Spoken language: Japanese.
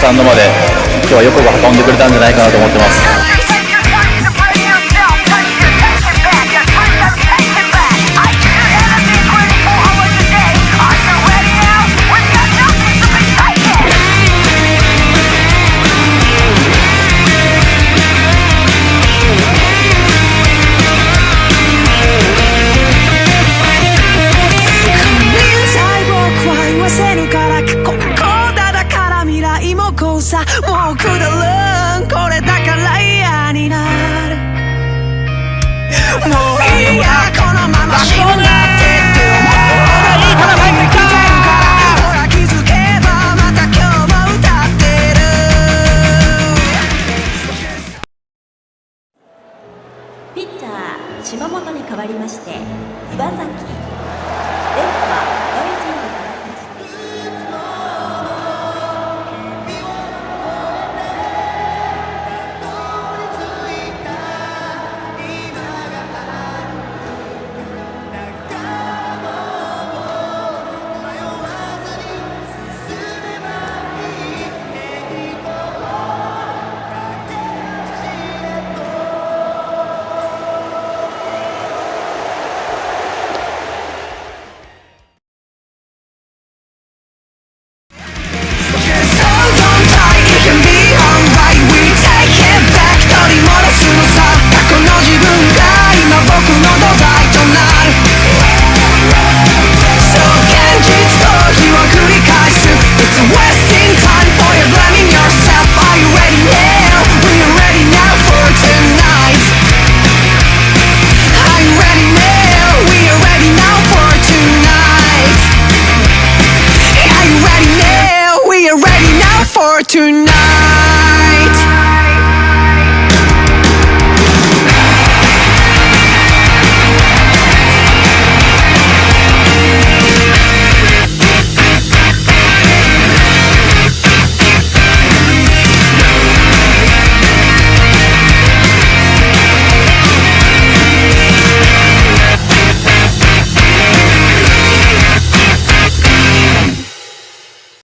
タンドまで今日はよく運んでくれたんじゃないかなと思ってます。もうくだらんこれだから嫌になる。もういいやこのまま死ぬなってって思う。いいからマイクいっちゃうから。ほら気づけばまた今日も歌ってる。ピッチャー島本に代わりまして岩崎